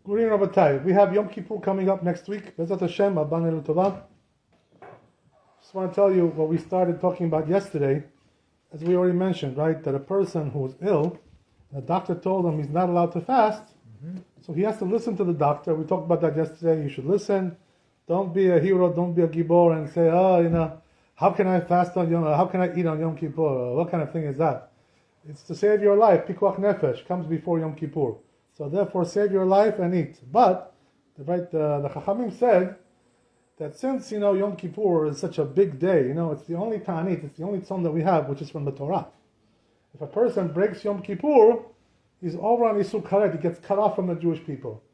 Good evening, Rabbi. We have Yom Kippur coming up next week. Bezat Hashem, Abanel Tova. Just want to tell you what we started talking about yesterday. As we already mentioned, right, that a person who is ill, the doctor told him he's not allowed to fast, so he has to listen to the doctor. We talked about that yesterday. You should listen. Don't be a hero, don't be a gibor and say, how can I fast on Yom, how can I eat on Yom Kippur? What kind of thing is that? It's to save your life. Pikuach nefesh comes before Yom Kippur. So therefore, save your life and eat. But the Chachamim said that since Yom Kippur is such a big day, it's the only ta'anit, it's the only tzom that we have, which is from the Torah. If a person breaks Yom Kippur, he's over on Isur Karet. He gets cut off from the Jewish people.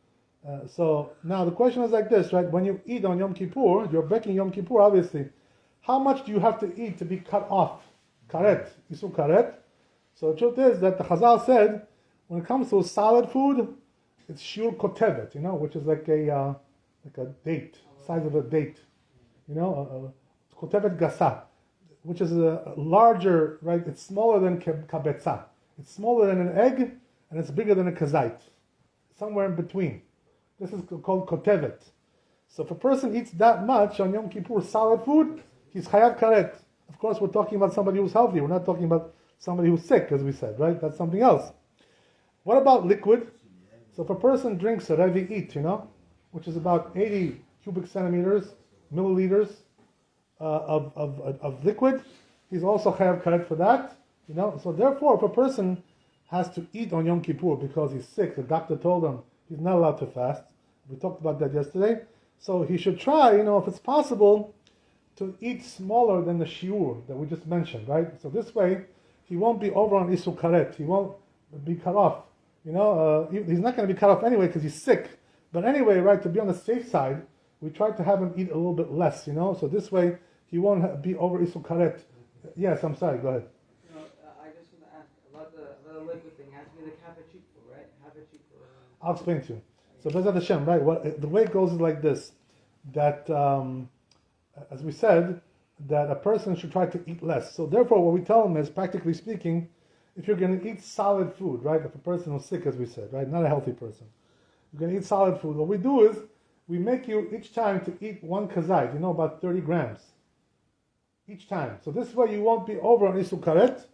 So now the question is like this, right? When you eat on Yom Kippur, you're breaking Yom Kippur, obviously. How much do you have to eat to be cut off? Karet, Isur Karet. So the truth is that the Chazal said, when it comes to solid food, it's shiur kotevet, which is like a date, size of a date, kotevet gasa, which is a larger, right? It's smaller than kabetza. It's smaller than an egg, and it's bigger than a kazait, somewhere in between. This is called kotevet. So if a person eats that much on Yom Kippur, solid food, he's chayav karet. Of course, we're talking about somebody who's healthy. We're not talking about somebody who's sick, as we said, right? That's something else. What about liquid? So if a person drinks a revi'it, which is about 80 cubic centimeters, milliliters of liquid, he's also chayav karet for that. So therefore, if a person has to eat on Yom Kippur because he's sick, the doctor told him he's not allowed to fast. We talked about that yesterday. So he should try, if it's possible, to eat smaller than the shiur that we just mentioned, right? So this way, he won't be over on Isur Karet. He won't be cut off. He's not going to be cut off anyway because he's sick. But anyway, right, to be on the safe side, we try to have him eat a little bit less, So this way, he won't be over Isur Karet. Yes, I'm sorry, go ahead. I just want to ask about the liquid thing. It has to be the kapachikfu, right? I'll explain to you. So Bezat Hashem, right? The way it goes is like this: that as we said, that a person should try to eat less. So therefore, what we tell him is, practically speaking, if you're going to eat solid food, right? If a person is sick, as we said, right? Not a healthy person, you're going to eat solid food. What we do is we make you each time to eat one kazait, about 30 grams each time. So this way you won't be over on Isur Karet,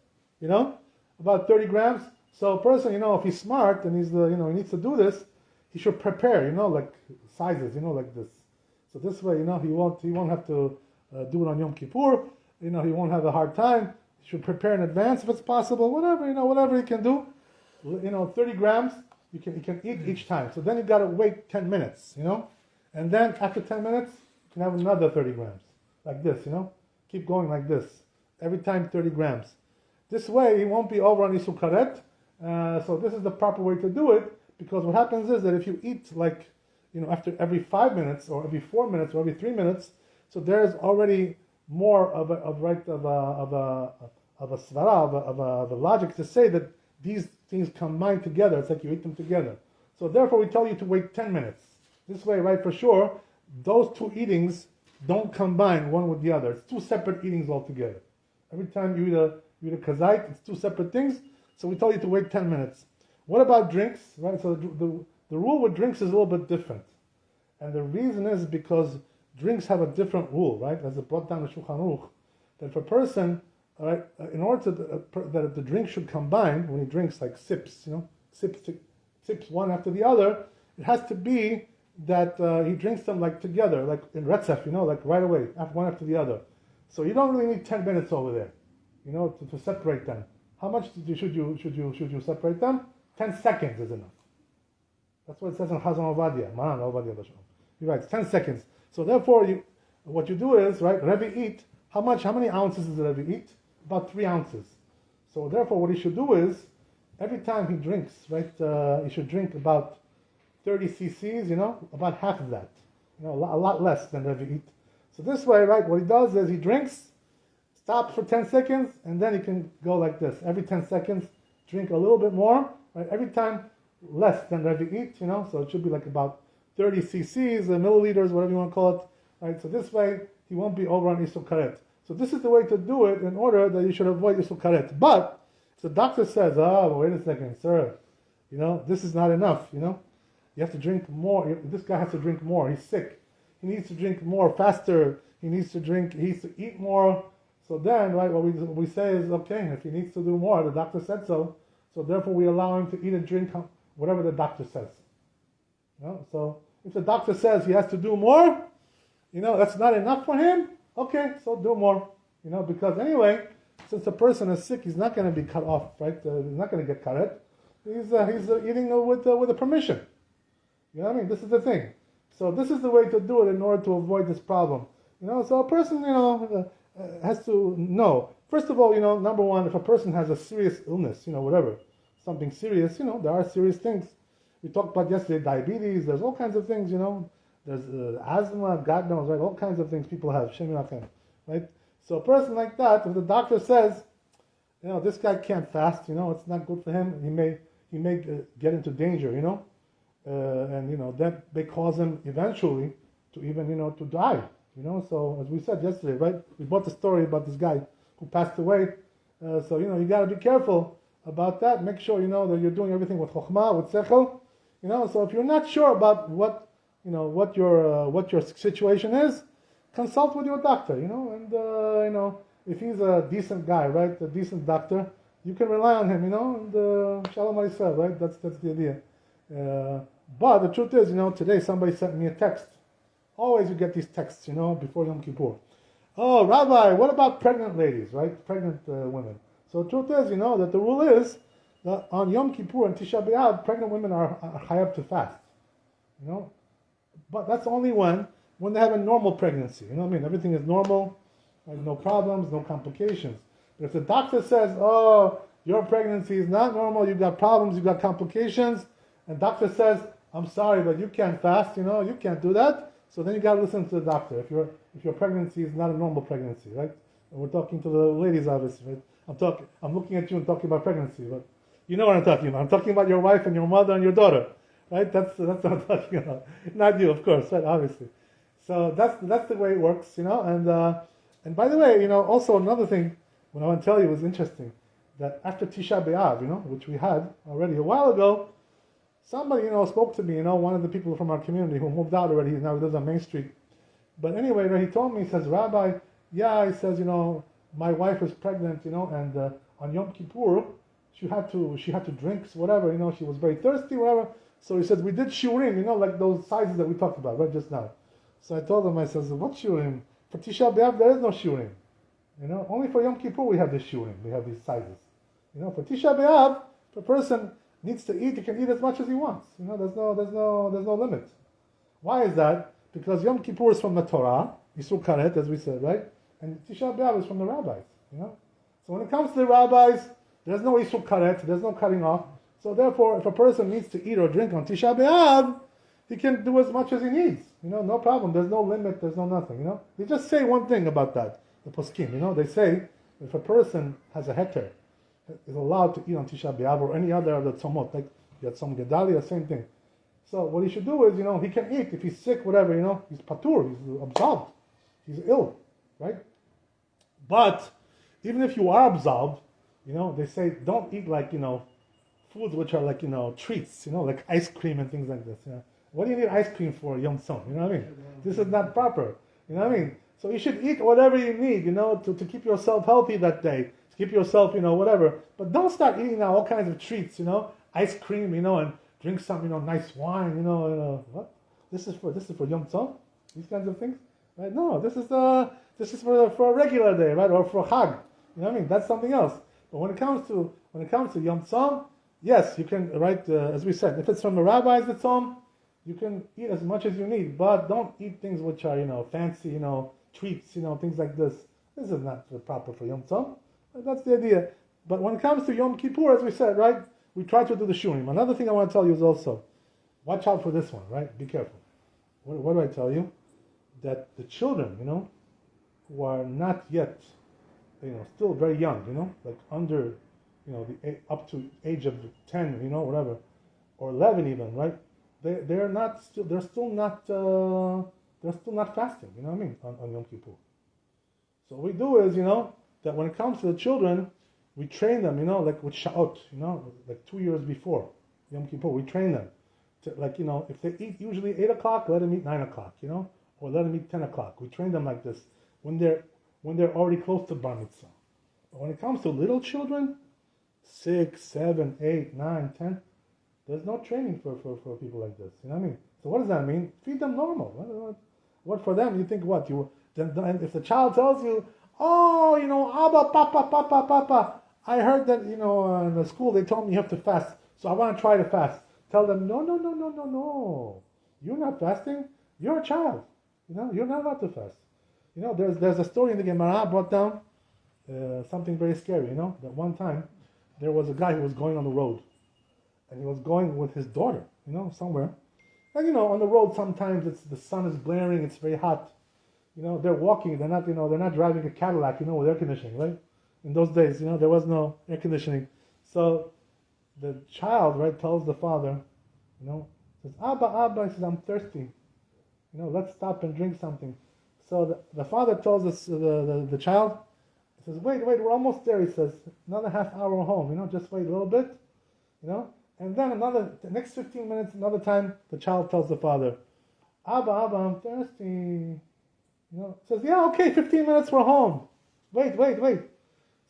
about 30 grams. So a person, if he's smart and he's he needs to do this, he should prepare, like sizes, like this. So this way, he won't have to do it on Yom Kippur. He won't have a hard time. He should prepare in advance if it's possible. Whatever he can do. 30 grams you can eat each time. So then you got to wait 10 minutes, and then after 10 minutes you can have another 30 grams like this, Keep going like this every time 30 grams. This way he won't be over on Isur Karet. So this is the proper way to do it, because what happens is that if you eat after every 5 minutes or every 4 minutes or every 3 minutes, so there's already more of a svara, of a logic to say that these things combine together. It's like you eat them together. So therefore we tell you to wait 10 minutes. This way, right, for sure, those two eatings don't combine one with the other. It's two separate eatings altogether. Every time you eat a kazait, it's two separate things. So we tell you to wait 10 minutes. What about drinks, right? So the rule with drinks is a little bit different. And the reason is because drinks have a different rule, right? As it brought down the Shulchan Aruch, that if a person, right, in order that the drink should combine, when he drinks like sips, sips one after the other, it has to be that he drinks them like together, like in retzef, like right away, one after the other. So you don't really need 10 minutes over there, to separate them. How much should you separate them? 10 seconds is enough. That's what it says in Chazon Ovadia, Maran Ovadia Basham. He writes 10 seconds. So therefore, what you do is, right, revi'it, how many ounces is the revi'it? About 3 ounces. So therefore, what he should do is, every time he drinks, right, he should drink about 30 cc's, about half of that. A lot less than revi'it. So this way, right, what he does is he drinks, stops for 10 seconds, and then he can go like this. Every 10 seconds, drink a little bit more, right? Every time less than revi'it, so it should be like about 30 cc's, milliliters, whatever you want to call it, right? So this way, he won't be over on Isur Karet. So this is the way to do it in order that you should avoid Isur Karet. But if the doctor says, wait a second, sir, this is not enough, You have to drink more. This guy has to drink more. He's sick. He needs to drink more faster. He needs to eat more. So then, right, what we say is, okay, if he needs to do more, the doctor said so. So therefore, we allow him to eat and drink whatever the doctor says. So if the doctor says he has to do more, that's not enough for him. Okay, so do more. Because anyway, since the person is sick, he's not going to be cut off, right? He's not going to get cut. He's eating with a permission. You know what I mean? This is the thing. So this is the way to do it in order to avoid this problem. So a person, has to know. First of all, number one, if a person has a serious illness, whatever, something serious, there are serious things. We talked about yesterday, diabetes, there's all kinds of things, There's asthma, God knows, right? All kinds of things people have, Shem Yachem, right? So a person like that, if the doctor says, this guy can't fast, it's not good for him, he may get into danger, and that may cause him eventually to even, to die, So as we said yesterday, right? We brought the story about this guy who passed away. So you got to be careful about that. Make sure that you're doing everything with chokhmah, with sechel. So if you're not sure about what your situation is, consult with your doctor. And if he's a decent guy, right, a decent doctor, you can rely on him. And Shalom Aleichem, right? That's the idea. But the truth is, today somebody sent me a text. Always you get these texts, before Yom Kippur. Oh, Rabbi, what about pregnant ladies, right? Pregnant women. So the truth is, that the rule is that on Yom Kippur and Tisha B'Av, pregnant women are chayav to fast. But that's only when they have a normal pregnancy. Everything is normal, right? No problems, no complications. But if the doctor says, oh, your pregnancy is not normal, you've got problems, you've got complications, and doctor says, I'm sorry, but you can't fast, you can't do that. So then you got to listen to the doctor. If your pregnancy is not a normal pregnancy, right? And we're talking to the ladies, obviously, right? I'm looking at you and talking about pregnancy, but you know what I'm talking about. I'm talking about your wife and your mother and your daughter, right? That's what I'm talking about. Not you, of course, right? Obviously. So that's the way it works, And by the way, also another thing, what I want to tell you was interesting, that after Tisha B'Av, which we had already a while ago. Somebody, spoke to me, one of the people from our community who moved out already, he now lives on Main Street. But anyway, he told me, he says, Rabbi, he says, my wife is pregnant, and on Yom Kippur, she had to drink whatever, she was very thirsty, whatever. So he says, we did shiurim, like those sizes that we talked about, right, just now. So I told him, I says, what shiurim? For Tisha B'Av, there is no shiurim. Only for Yom Kippur we have this shiurim, we have these sizes. For Tisha B'Av, the person needs to eat, he can eat as much as he wants. There's no limit. Why is that? Because Yom Kippur is from the Torah, Yisur Karet, as we said, right? And Tisha B'Av is from the rabbis. So when it comes to the rabbis, there's no Yisur Karet, there's no cutting off. So therefore, if a person needs to eat or drink on Tisha B'Av, he can do as much as he needs. No problem. There's no limit. There's no nothing. They just say one thing about that. The poskim. They say if a person has a heter, is allowed to eat on Tisha B'Av or any other of the tzomot, like you had some Gedalia, same thing. So what he should do is, he can eat. If he's sick, whatever, he's patur, he's absolved, he's ill, right? But even if you are absolved, they say don't eat like, foods which are like, treats, like ice cream and things like this. What do you need ice cream for, Yom Tzom? You know what I mean? This is not proper. You know what I mean? So you should eat whatever you need, to keep yourself healthy that day. Keep yourself, whatever. But don't start eating now all kinds of treats, ice cream, and drink some, nice wine, what? This is for Yom Tzom? These kinds of things? Right? No, this is for a regular day, right? Or for Chag. You know what I mean? That's something else. But when it comes to Yom Tzom, yes, you can, right, as we said, if it's from the rabbis, the Tzom, you can eat as much as you need, but don't eat things which are, fancy, treats, things like this. This is not proper for Yom Tzom. That's the idea. But when it comes to Yom Kippur, as we said, right, we try to do the shurim. Another thing I want to tell you is also, watch out for this one, right? Be careful. What do I tell you? That the children, who are not yet, still very young, like under, up to age of 10, whatever, or 11 even, right? They're still not fasting, on Yom Kippur. So what we do is, that when it comes to the children, we train them, like with Sha'ot, like 2 years before Yom Kippur, we train them. Like, if they eat usually 8 o'clock, let them eat 9 o'clock, or let them eat 10 o'clock. We train them like this when they're already close to bar mitzvah. But when it comes to little children, 6, 7, 8, 9, 10, there's no training for people like this. You know what I mean? So what does that mean? Feed them normal. What for them? You think what? Then if the child tells you, oh, Abba, Papa, I heard that, in the school they told me you have to fast, so I want to try to fast. Tell them, no. You're not fasting. You're a child. You're not allowed to fast. There's a story in the Gemara brought down, something very scary, that one time there was a guy who was going on the road, and he was going with his daughter, somewhere. And on the road sometimes the sun is blaring, it's very hot. They're walking, they're not driving a Cadillac, with air conditioning, right? In those days, there was no air conditioning. So the child, right, tells the father, says, Abba, he says, I'm thirsty. Let's stop and drink something. So the father tells us, the child, he says, wait, we're almost there. He says, another half hour home, just wait a little bit, And then the next 15 minutes, another time, the child tells the father, Abba, I'm thirsty. Says, yeah, okay, 15 minutes, we're home. Wait.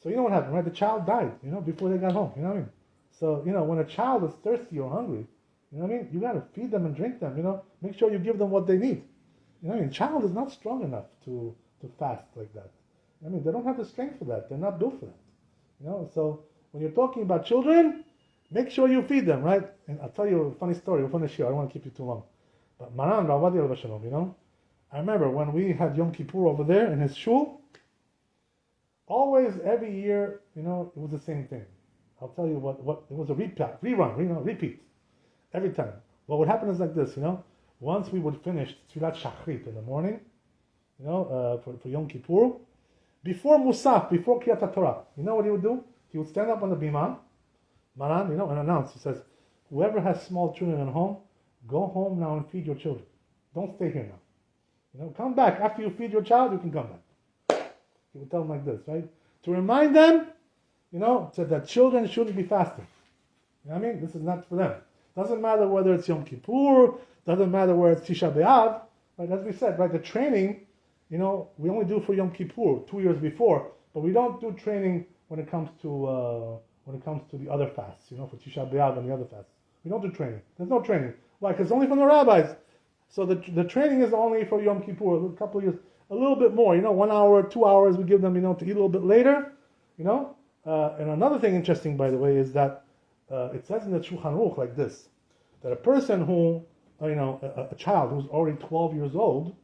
So what happened, right? The child died, before they got home, you know what I mean? So, when a child is thirsty or hungry, you know what I mean? You got to feed them and drink them, Make sure you give them what they need. You know what I mean? Child is not strong enough to fast like that. I mean, they don't have the strength for that. They're not built for that. So when you're talking about children, make sure you feed them, right? And I'll tell you a funny story. We'll finish here. I don't want to keep you too long. But Maran, Rabbi, I remember when we had Yom Kippur over there in his shul, always, every year, it was the same thing. I'll tell you what it was a repeat, every time. What would happen is like this, once we would finish Tfilat Shachrit in the morning, for Yom Kippur, before Musaf, before Kriyat Torah, what he would do? He would stand up on the bima, Maran, and announce. He says, whoever has small children at home, go home now and feed your children. Don't stay here now. Come back. After you feed your child, you can come back. He would tell them like this, right? To remind them, that children shouldn't be fasting. You know what I mean? This is not for them. Doesn't matter whether it's Yom Kippur, doesn't matter whether it's Tisha B'Av, right? As we said, right, the training, we only do for Yom Kippur 2 years before, but we don't do training when it comes to the other fasts, for Tisha B'Av and the other fasts. We don't do training. There's no training. Why? Because it's only from the rabbis. So the training is only for Yom Kippur, a couple of years, a little bit more, 1 hour, 2 hours we give them, to eat a little bit later, And another thing interesting, by the way, is that it says in the Shulchan Aruch like this, that a person who, a child who's already 12 years old,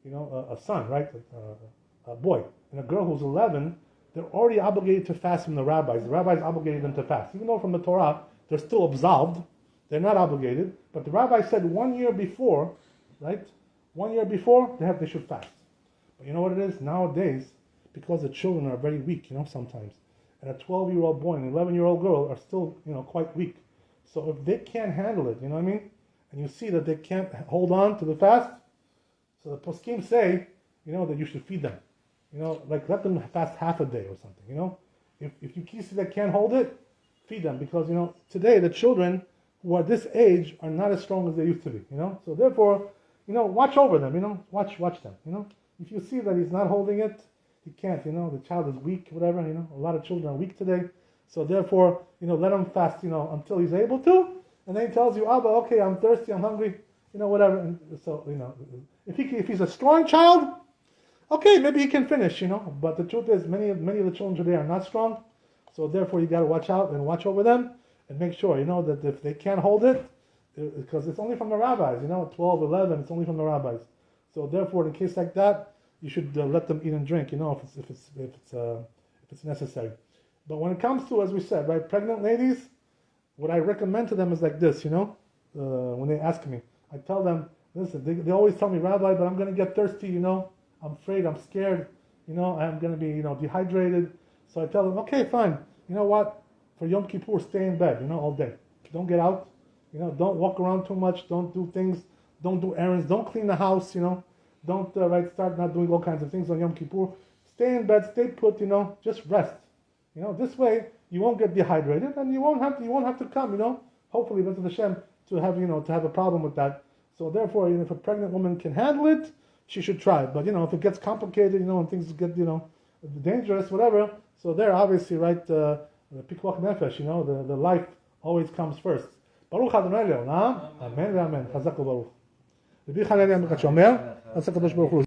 a son, right, a boy, and a girl who's 11, they're already obligated to fast from the rabbis. The rabbis obligated them to fast. Even though from the Torah, they're still absolved, they're not obligated, but the rabbi said 1 year before, right, 1 year before, they should fast. But you know what it is? Nowadays, because the children are very weak, sometimes, and a 12-year-old boy and an 11-year-old girl are still, quite weak. So if they can't handle it, you know what I mean? And you see that they can't hold on to the fast, so the poskim say, that you should feed them. Like let them fast half a day or something, If you see they can't hold it, feed them. Because, today the children who are this age are not as strong as they used to be, So therefore, watch over them, watch them, If you see that he's not holding it, he can't, the child is weak, whatever, a lot of children are weak today. So therefore, let him fast, until he's able to. And then he tells you, Abba, okay, I'm thirsty, I'm hungry, whatever. And so, if he's a strong child, okay, maybe he can finish, But the truth is, many of the children today are not strong. So therefore, you got to watch out and watch over them and make sure, that if they can't hold it, because it's only from the rabbis, 12, 11, it's only from the rabbis. So therefore, in a case like that, you should let them eat and drink, if it's necessary. But when it comes to, as we said, right, pregnant ladies, what I recommend to them is like this, when they ask me, I tell them, listen, they always tell me, Rabbi, but I'm going to get thirsty, I'm afraid, I'm scared, I'm going to be, dehydrated. So I tell them, okay, fine. You know what? For Yom Kippur, stay in bed, all day. Don't get out. Don't walk around too much. Don't do things. Don't do errands. Don't clean the house, Don't start not doing all kinds of things on Yom Kippur. Stay in bed, stay put, just rest. This way you won't get dehydrated and you won't have to come, hopefully, B'ezras Hashem, to have a problem with that. So therefore, if a pregnant woman can handle it, she should try. But if it gets complicated, and things get dangerous, whatever. So there, obviously, right, the pikuach nefesh, the life always comes first. Baruch Adonai le'olam, amen ve'amen. Chazak u'baruch. Rabbi Chananya Mikach Omer, Aseh Kadosh Baruch Hu.